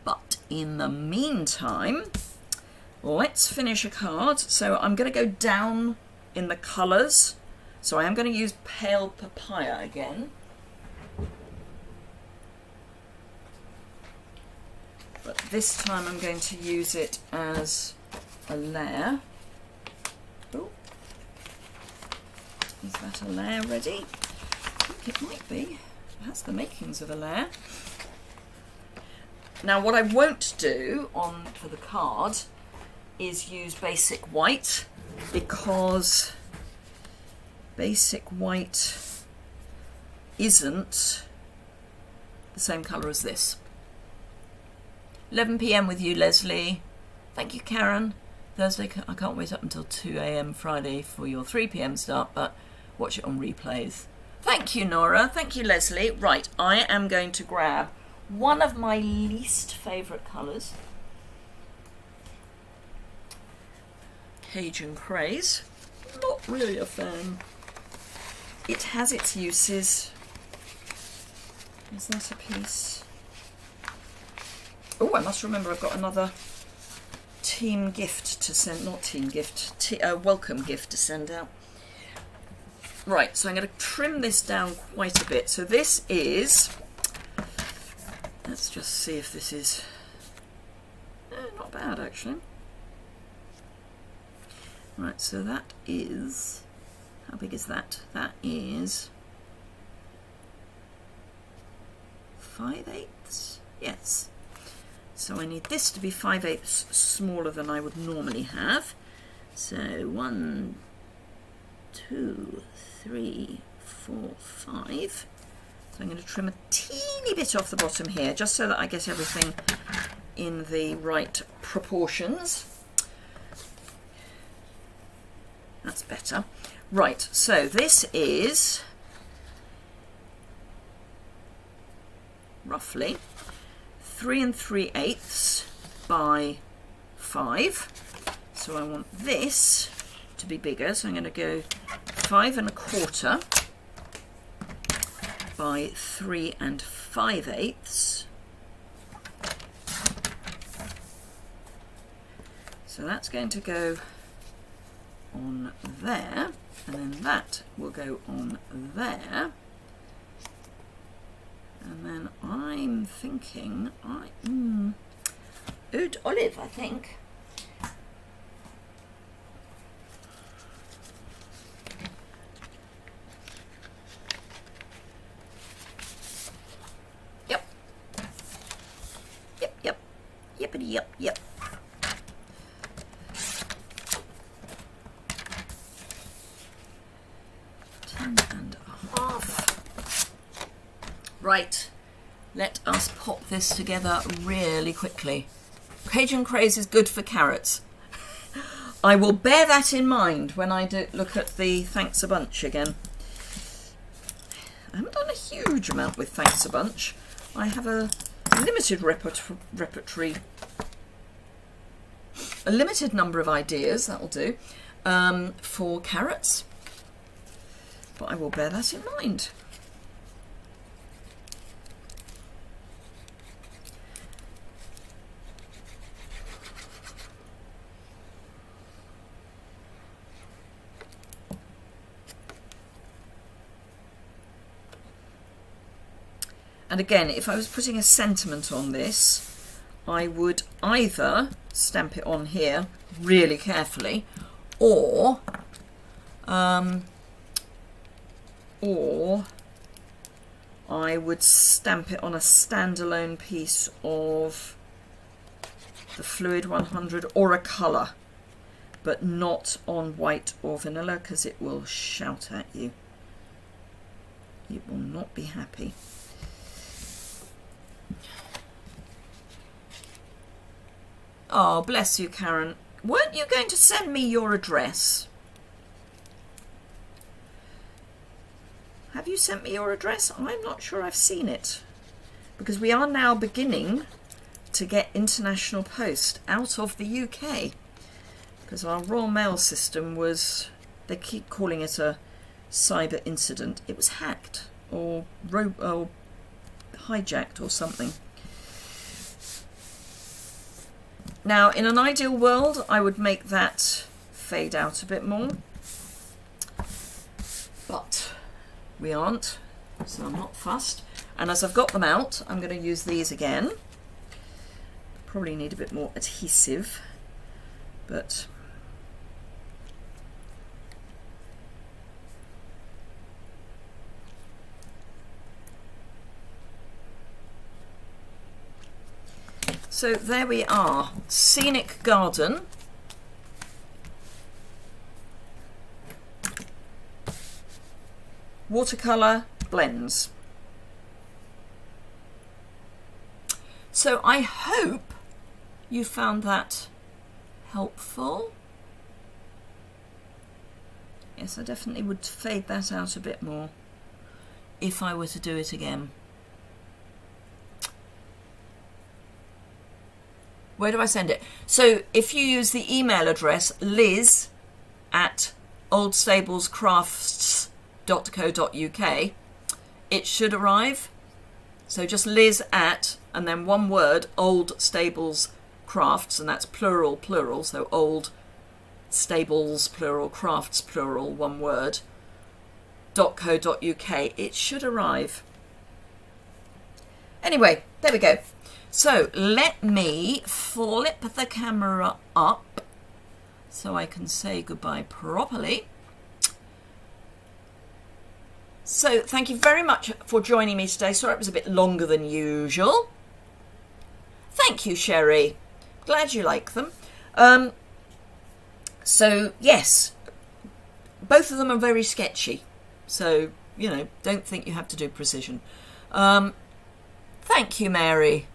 but in the meantime, let's finish a card. So I'm going to go down in the colours. So I am going to use Pale Papaya again. But this time I'm going to use it as a layer. Oh, is that a layer ready? I think it might be. It has the makings of a layer. Now what I won't do for the card is use basic white, because basic white isn't the same colour as this. 11 PM with you, Leslie. Thank you, Karen. Thursday, I can't wait up until 2 AM Friday for your 3 PM start, but watch it on replays. Thank you, Nora. Thank you, Leslie. Right, I am going to grab one of my least favourite colours, Cajun Craze. Not really a fan. It has its uses. Is that a piece? Oh, I must remember I've got another team gift to send, not team gift, welcome gift to send out. Right, so I'm going to trim this down quite a bit. So this is, let's just see if this is, not bad actually. Right, so that is, how big is that? That is 5/8, yes. So I need this to be 5/8 smaller than I would normally have. So 1, 2, 3, 4, 5. So I'm going to trim a teeny bit off the bottom here, just so that I get everything in the right proportions. That's better. Right, so this is roughly 3 3/8 by 5. So I want this to be bigger, so I'm going to go 5 1/4 by 3 5/8. So that's going to go on there, and then that will go on there. And then I'm thinking, oud olive, I think. Yep. Yep, yep. Yippity yep, yep. Right, let us pop this together really quickly. Cajun Craze is good for carrots. I will bear that in mind when I do look at the Thanks a Bunch again. I haven't done a huge amount with Thanks a Bunch. I have a limited repertory, a limited number of ideas, that'll do, for carrots. But I will bear that in mind. And again, if I was putting a sentiment on this, I would either stamp it on here really carefully, or I would stamp it on a standalone piece of the Fluid 100 or a colour, but not on white or vanilla, because it will shout at you. It will not be happy. Oh, bless you, Karen. Weren't you going to send me your address? Have you sent me your address? I'm not sure I've seen it. Because we are now beginning to get international post out of the UK. Because our Royal Mail system was, they keep calling it a cyber incident. It was hacked or hijacked or something. Now, in an ideal world, I would make that fade out a bit more, but we aren't, so I'm not fussed. And as I've got them out, I'm going to use these again. Probably need a bit more adhesive, but so there we are, Scenic Garden. Watercolour blends. So I hope you found that helpful. Yes, I definitely would fade that out a bit more if I were to do it again. Where do I send it? So if you use the email address liz@oldstablescrafts.co.uk, it should arrive. So just Liz at, and then one word, Old Stables Crafts, and that's plural, plural. So Old Stables, plural, Crafts, plural, one word, .co.uk. It should arrive. Anyway, there we go. So let me flip the camera up so I can say goodbye properly. So thank you very much for joining me today. Sorry it was a bit longer than usual. Thank you, Sherry. Glad you like them. So yes, both of them are very sketchy. So, you know, don't think you have to do precision. Thank you, Mary.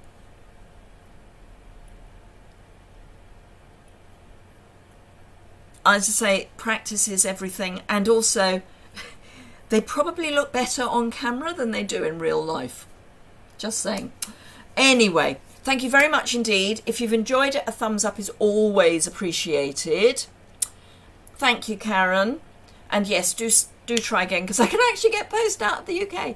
As I say, practice is everything, and also they probably look better on camera than they do in real life. Just saying. Anyway, thank you very much indeed. If you've enjoyed it, a thumbs up is always appreciated. Thank you, Karen. And yes, do try again, because I can actually get post out of the UK.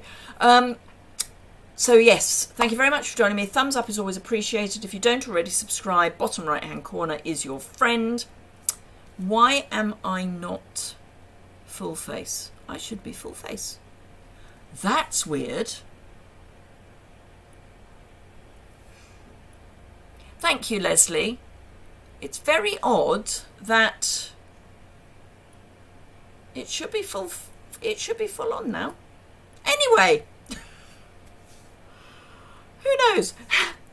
So yes, thank you very much for joining me. Thumbs up is always appreciated. If you don't already subscribe, bottom right hand corner is your friend. Why am I not full face? I should be full face. That's weird. Thank you, Leslie. It's very odd that it should be full on now. Anyway, who knows?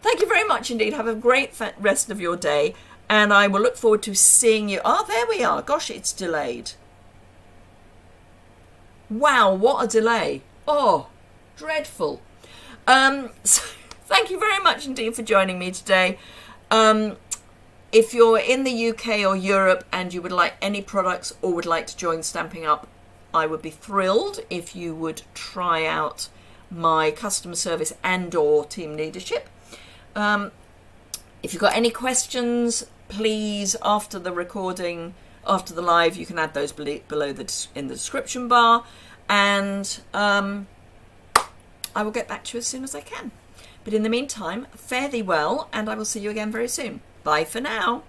Thank you very much indeed. Have a great rest of your day, and I will look forward to seeing you. Oh, there we are. Gosh, it's delayed. Wow, what a delay. Oh, dreadful. So thank you very much indeed for joining me today. If you're in the UK or Europe and you would like any products or would like to join Stamping Up, I would be thrilled if you would try out my customer service and or team leadership. If you've got any questions, please, after the recording, after the live, you can add those below in the description bar, and I will get back to you as soon as I can. But in the meantime, fare thee well, and I will see you again very soon. Bye for now.